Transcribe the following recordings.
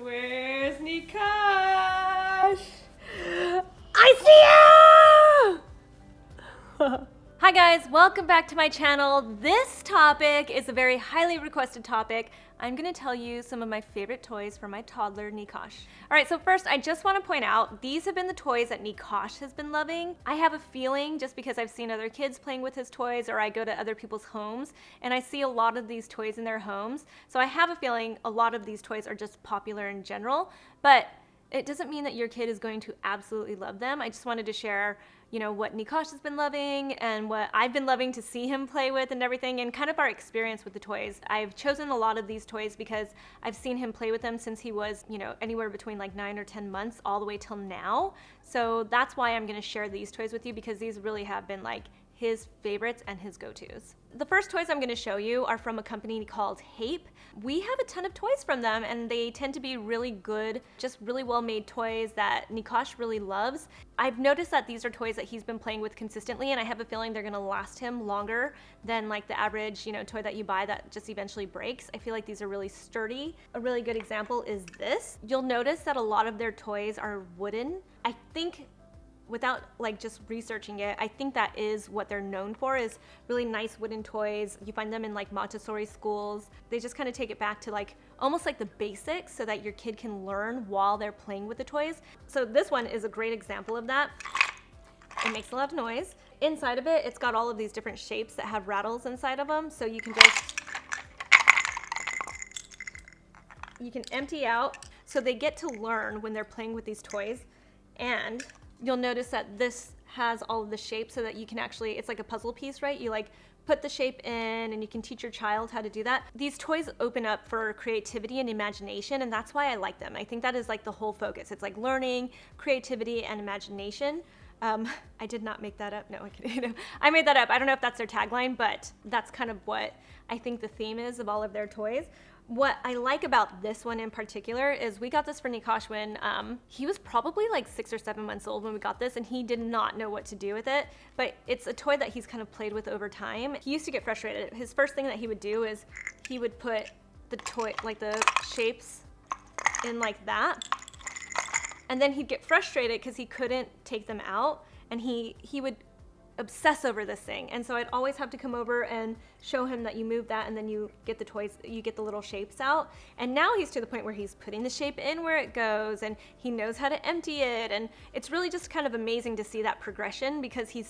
Where's Nikash? I see you! Hi guys, welcome back to my channel. This topic is a very highly requested topic. I'm gonna tell you some of my favorite toys for my toddler, Nikash. All right, so first, I just wanna point out, these have been the toys that Nikash has been loving. I have a feeling, just because I've seen other kids playing with his toys, or I go to other people's homes, and I see a lot of these toys in their homes. So I have a feeling a lot of these toys are just popular in general, but it doesn't mean that your kid is going to absolutely love them. I just wanted to share, what Nikash has been loving and what I've been loving to see him play with and everything, and kind of our experience with the toys. I've chosen a lot of these toys because I've seen him play with them since he was, anywhere between like 9 or 10 months all the way till now. So that's why I'm gonna share these toys with you, because these really have been like his favorites and his go-tos. The first toys I'm going to show you are from a company called Hape. We have a ton of toys from them, and they tend to be really good, just really well-made toys that Nikash really loves. I've noticed that these are toys that he's been playing with consistently, and I have a feeling they're going to last him longer than like the average, toy that you buy that just eventually breaks. I feel like these are really sturdy. A really good example is this. You'll notice that a lot of their toys are wooden. I think, without like just researching it, I think that is what they're known for, is really nice wooden toys. You find them in like Montessori schools. They just kind of take it back to like almost like the basics so that your kid can learn while they're playing with the toys. So this one is a great example of that. It makes a lot of noise. Inside of it, it's got all of these different shapes that have rattles inside of them, so you can empty out. So they get to learn when they're playing with these toys. And you'll notice that this has all of the shapes so that you can actually, it's like a puzzle piece, right? You like put the shape in and you can teach your child how to do that. These toys open up for creativity and imagination, and that's why I like them. I think that is like the whole focus. It's like learning, creativity, and imagination. I did not make that up. No, I made that up. I don't know if that's their tagline, but that's kind of what I think the theme is of all of their toys. What I like about this one in particular is we got this for Nikash when he was probably like 6 or 7 months old when we got this, and he did not know what to do with it. But it's a toy that he's kind of played with over time. He used to get frustrated. His first thing that he would do is he would put the toy, like the shapes in like that. And then he'd get frustrated because he couldn't take them out, and he would obsess over this thing. And so I'd always have to come over and show him that you move that and then you get the toys, you get the little shapes out. And now he's to the point where he's putting the shape in where it goes, and he knows how to empty it. And it's really just kind of amazing to see that progression, because he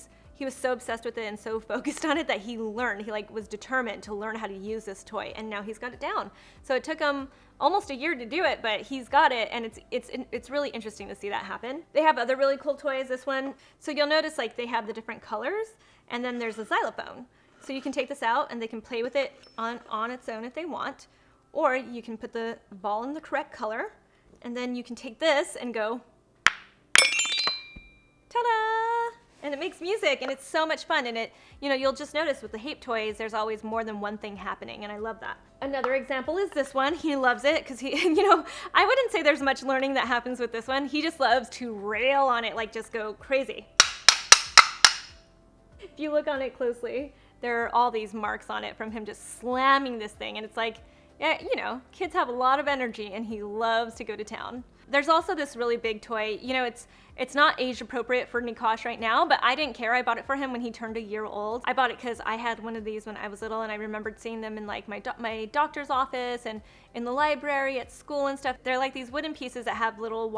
was so obsessed with it and so focused on it that he was determined to learn how to use this toy, and now he's got it down. So it took him almost a year to do it, but he's got it, and it's really interesting to see that happen. They have other really cool toys, this one. So you'll notice like they have the different colors, and then there's a xylophone. So you can take this out and they can play with it on its own if they want, or you can put the ball in the correct color, and then you can take this and go, ta-da! And it makes music, and it's so much fun. And it, you'll just notice with the Hape toys, there's always more than one thing happening, and I love that. Another example is this one. He loves it because I wouldn't say there's much learning that happens with this one. He just loves to rail on it, like just go crazy. If you look on it closely, there are all these marks on it from him just slamming this thing, and it's like, yeah, kids have a lot of energy, and he loves to go to town. There's also this really big toy. It's not age appropriate for Nikash right now, but I didn't care. I bought it for him when he turned a year old. I bought it because I had one of these when I was little, and I remembered seeing them in like my doctor's office and in the library at school and stuff. They're like these wooden pieces that have little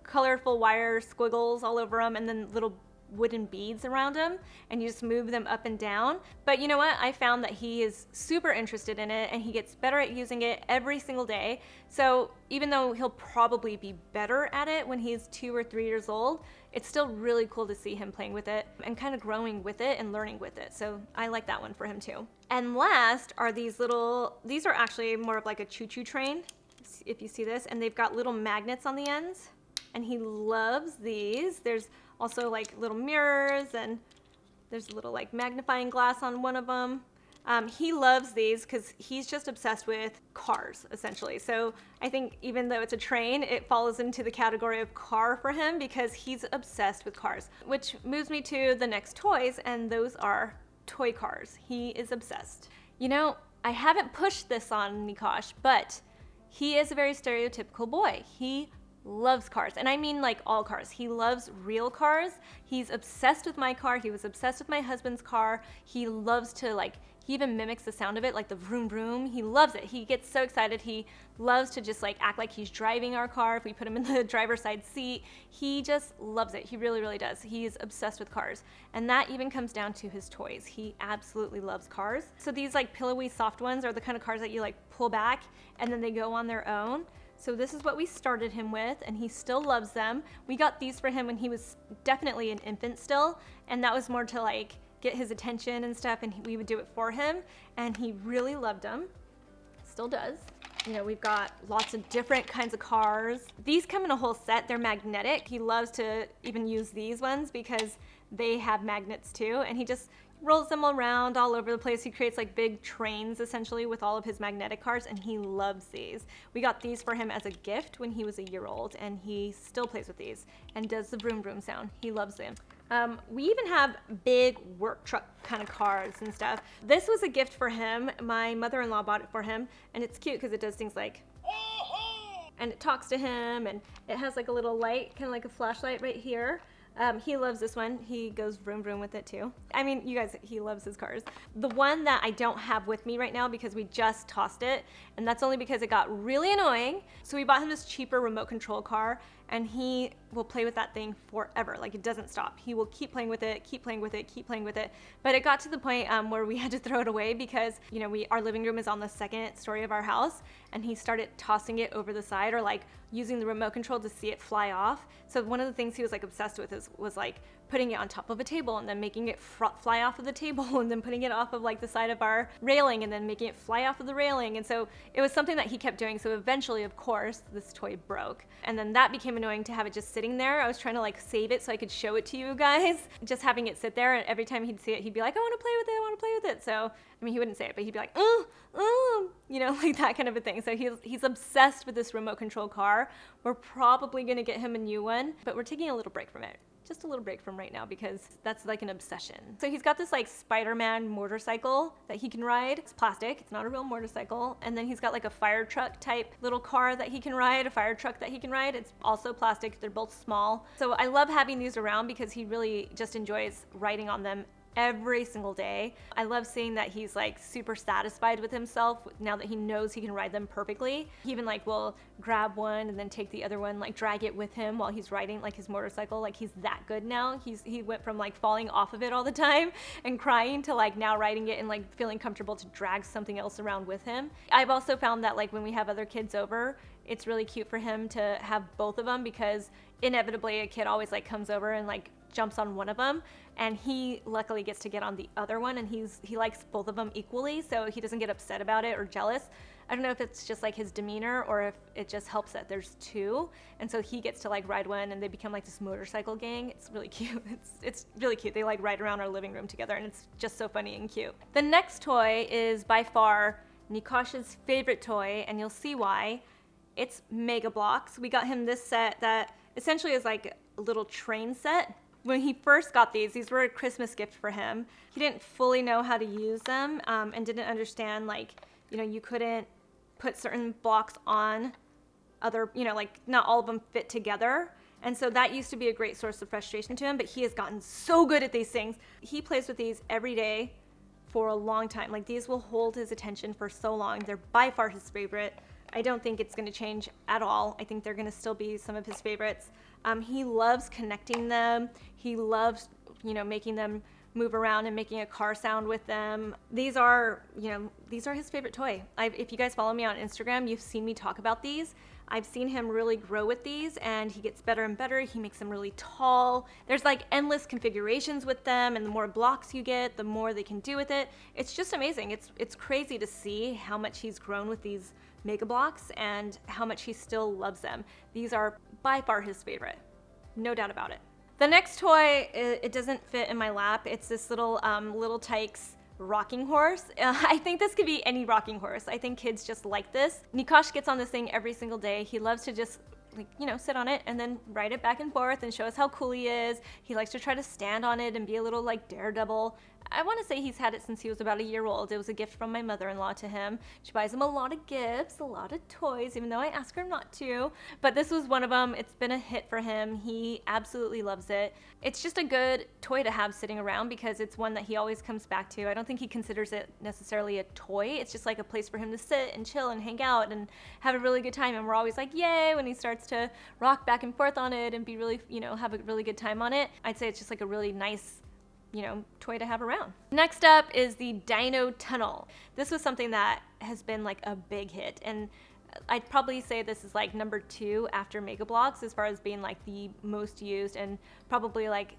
colorful wire squiggles all over them, and then little wooden beads around them, and you just move them up and down. But you know what? I found that he is super interested in it, and he gets better at using it every single day. So even though he'll probably be better at it when he's 2 or 3 years old, it's still really cool to see him playing with it and kind of growing with it and learning with it. So I like that one for him too. And last are these are actually more of like a choo-choo train, if you see this, and they've got little magnets on the ends, and he loves these. There's also like little mirrors, and there's a little like magnifying glass on one of them. He loves these because he's just obsessed with cars, essentially. So I think even though it's a train, it falls into the category of car for him because he's obsessed with cars. Which moves me to the next toys, and those are toy cars. He is obsessed. I haven't pushed this on Nikash, but He is a very stereotypical boy. He loves cars, and I mean like all cars. He loves real cars. He's obsessed with my car. He was obsessed with my husband's car. He loves to like, he even mimics the sound of it, like the vroom vroom. He loves it. He gets so excited. He loves to just like act like he's driving our car. If we put him in the driver's side seat, he just loves it. He really, really does. He's obsessed with cars. And that even comes down to his toys. He absolutely loves cars. So these like pillowy soft ones are the kind of cars that you like pull back and then they go on their own. So this is what we started him with, and he still loves them. We got these for him when he was definitely an infant still, and that was more to like get his attention and stuff, and we would do it for him, and he really loved them. Still does. You know, we've got lots of different kinds of cars. These come in a whole set. They're magnetic. He loves to even use these ones because they have magnets too, and he just rolls them around all over the place. He creates like big trains essentially with all of his magnetic cars, and he loves these. We got these for him as a gift when he was a year old, and he still plays with these and does the vroom vroom sound. He loves them. We even have big work truck kind of cars and stuff. This was a gift for him. My mother-in-law bought it for him, and it's cute because it does things like, and it talks to him, and it has like a little light, kind of like a flashlight right here. He loves this one. He goes vroom vroom with it too. I mean, you guys, he loves his cars. The one that I don't have with me right now because we just tossed it, and that's only because it got really annoying. So we bought him this cheaper remote control car, and he will play with that thing forever. Like, it doesn't stop. He will keep playing with it, keep playing with it, keep playing with it. But it got to the point where we had to throw it away because, you know, our living room is on the second story of our house, and he started tossing it over the side or like using the remote control to see it fly off. So one of the things he was like obsessed with was like putting it on top of a table and then making it fly off of the table and then putting it off of like the side of our railing and then making it fly off of the railing. And so it was something that he kept doing. So eventually, of course, this toy broke. And then that became annoying to have it just sitting there. I was trying to like save it so I could show it to you guys. Just having it sit there, and every time he'd see it, he'd be like, I want to play with it, I want to play with it. So, I mean, he wouldn't say it, but he'd be like, you know, like that kind of a thing. So he's obsessed with this remote control car. We're probably gonna get him a new one, but we're taking a little break from it. Just a little break from right now because that's like an obsession. So he's got this like Spider-Man motorcycle that he can ride. It's plastic, it's not a real motorcycle. And then he's got like a Firetruck type little car that he can ride, a Firetruck that he can ride. It's also plastic, they're both small. So I love having these around because he really just enjoys riding on them every single day. I love seeing that he's like super satisfied with himself now that he knows he can ride them perfectly. He even like will grab one and then take the other one, like drag it with him while he's riding like his motorcycle. Like he's that good now. He went from like falling off of it all the time and crying to like now riding it and like feeling comfortable to drag something else around with him. I've also found that like when we have other kids over, it's really cute for him to have both of them because inevitably a kid always like comes over and like jumps on one of them, and he luckily gets to get on the other one, and he likes both of them equally, so he doesn't get upset about it or jealous. I don't know if it's just like his demeanor or if it just helps that there's two, and so he gets to like ride one and they become like this motorcycle gang. It's really cute. It's really cute. They like ride around our living room together, and it's just so funny and cute. The next toy is by far Nikash's favorite toy, and you'll see why. It's Mega Bloks. We got him this set that essentially is like a little train set. When he first got these were a Christmas gift for him. He didn't fully know how to use them and didn't understand, like, you know, you couldn't put certain blocks on other, you know, like not all of them fit together. And so that used to be a great source of frustration to him, but he has gotten so good at these things. He plays with these every day for a long time. Like, these will hold his attention for so long. They're by far his favorite. I don't think it's going to change at all. I think they're going to still be some of his favorites. He loves connecting them. He loves, you know, making them move around and making a car sound with them. These are, you know, these are his favorite toy. If you guys follow me on Instagram, you've seen me talk about these. I've seen him really grow with these, and he gets better and better. He makes them really tall. There's like endless configurations with them, and the more blocks you get, the more they can do with it. It's just amazing. It's crazy to see how much he's grown with these Mega Bloks and how much he still loves them. These are by far his favorite, no doubt about it. The next toy, it doesn't fit in my lap. It's this little Tykes rocking horse. I think this could be any rocking horse. I think kids just like this. Nikash gets on this thing every single day. He loves to just, like, you know, sit on it and then ride it back and forth and show us how cool he is. He likes to try to stand on it and be a little like daredevil. I want to say he's had it since he was about a year old. It was a gift from my mother-in-law to him. She buys him a lot of gifts, a lot of toys, even though I ask her not to. But this was one of them. It's been a hit for him. He absolutely loves it. It's just a good toy to have sitting around because it's one that he always comes back to. I don't think he considers it necessarily a toy. It's just like a place for him to sit and chill and hang out and have a really good time. And we're always like, yay, when he starts to rock back and forth on it and be really, have a really good time on it. I'd say it's just like a really nice toy to have around. Next up is the Dino Tunnel. This was something that has been like a big hit, and I'd probably say this is like number 2 after Mega Bloks as far as being like the most used and probably like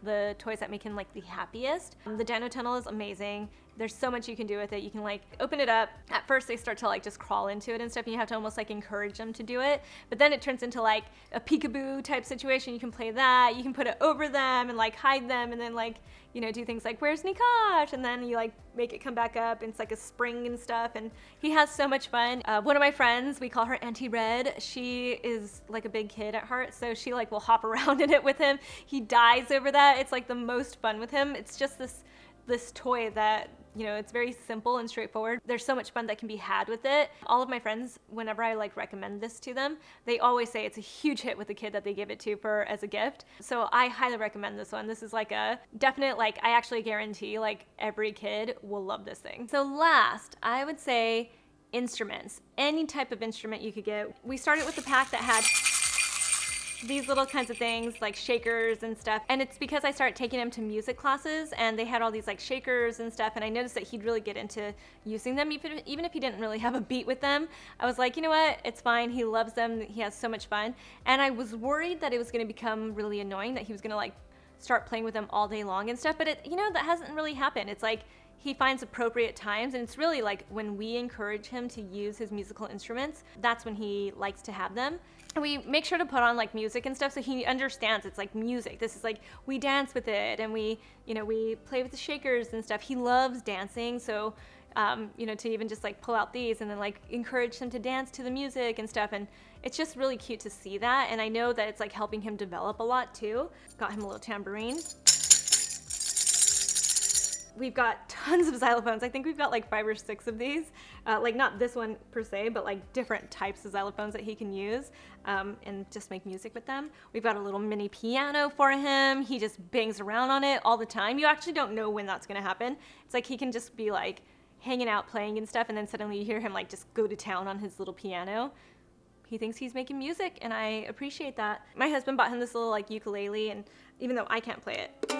the toys that make him like the happiest. The Dino Tunnel is amazing. There's so much you can do with it. You can like open it up. At first they start to like just crawl into it and stuff, and you have to almost like encourage them to do it. But then it turns into like a peekaboo type situation. You can play that. You can put it over them and like hide them, and then like do things like, where's Nikash? And then you like make it come back up, and it's like a spring and stuff, and he has so much fun. One of my friends, we call her Auntie Red. She is like a big kid at heart, so she like will hop around in it with him. He dies over that. It's like the most fun with him. It's just this toy that it's very simple and straightforward. There's so much fun that can be had with it. All of my friends, whenever I like recommend this to them, they always say it's a huge hit with the kid that they give it to as a gift. So I highly recommend this one. This is like a definite, like I actually guarantee like every kid will love this thing. So last, I would say instruments. Any type of instrument you could get. We started with the pack that had these little kinds of things like shakers and stuff, and it's because I started taking him to music classes and they had all these like shakers and stuff, and I noticed that he'd really get into using them even if he didn't really have a beat with them. I was like, you know what, it's fine, he loves them, he has so much fun. And I was worried that it was going to become really annoying, that he was going to like start playing with them all day long and stuff, but that hasn't really happened. It's like he finds appropriate times, and it's really like when we encourage him to use his musical instruments, that's when he likes to have them. And we make sure to put on like music and stuff so he understands it's like music. This is like, we dance with it, and we play with the shakers and stuff. He loves dancing, so to even just like pull out these and then like encourage him to dance to the music and stuff, and it's just really cute to see that. And I know that it's like helping him develop a lot too. Got him a little tambourine. We've got tons of xylophones. I think we've got like 5 or 6 of these. Like not this one per se, but like different types of xylophones that he can use and just make music with them. We've got a little mini piano for him. He just bangs around on it all the time. You actually don't know when that's gonna happen. It's like he can just be like hanging out playing and stuff, and then suddenly you hear him like just go to town on his little piano. He thinks he's making music, and I appreciate that. My husband bought him this little like ukulele, and even though I can't play it,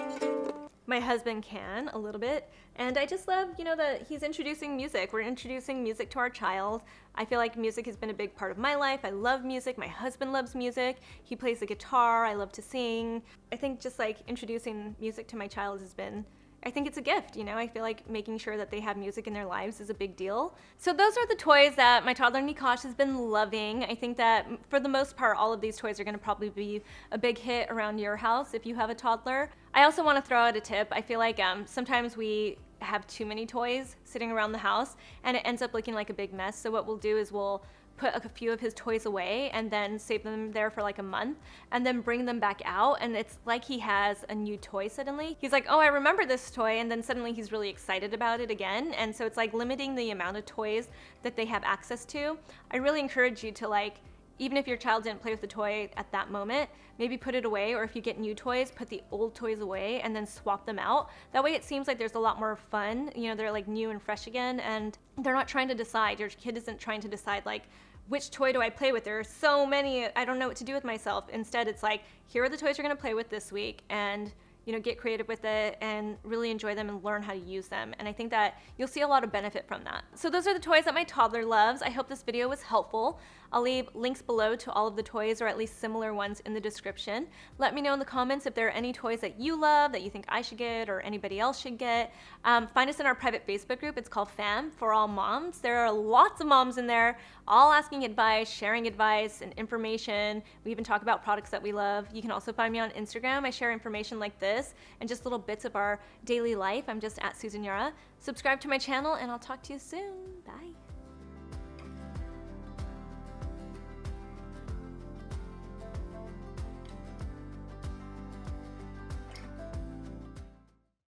my husband can a little bit, and I just love, that he's introducing music. We're introducing music to our child. I feel like music has been a big part of my life. I love music. My husband loves music. He plays the guitar. I love to sing. I think just like introducing music to my child has been, I think it's a gift, I feel like making sure that they have music in their lives is a big deal. So those are the toys that my toddler Nikash has been loving. I think that for the most part, all of these toys are gonna probably be a big hit around your house if you have a toddler. I also wanna throw out a tip. I feel like sometimes we have too many toys sitting around the house and it ends up looking like a big mess. So what we'll do is we'll put a few of his toys away and then save them there for like a month and then bring them back out, and it's like he has a new toy suddenly. He's like, oh, I remember this toy, and then suddenly he's really excited about it again. And so it's like limiting the amount of toys that they have access to. I really encourage you to like, even if your child didn't play with the toy at that moment, maybe put it away, or if you get new toys, put the old toys away and then swap them out. That way it seems like there's a lot more fun. They're like new and fresh again, and they're not trying to decide. Your kid isn't trying to decide like, which toy do I play with? There are so many, I don't know what to do with myself. Instead, it's like, here are the toys you're gonna play with this week, and get creative with it and really enjoy them and learn how to use them. And I think that you'll see a lot of benefit from that. So those are the toys that my toddler loves. I hope this video was helpful. I'll leave links below to all of the toys, or at least similar ones, in the description. Let me know in the comments if there are any toys that you love that you think I should get or anybody else should get. Find us in our private Facebook group. It's called Fam for All Moms. There are lots of moms in there, all asking advice, sharing advice and information. We even talk about products that we love. You can also find me on Instagram. I share information like this and just little bits of our daily life. I'm just at Susan Yara. Subscribe to my channel, and I'll talk to you soon. Bye.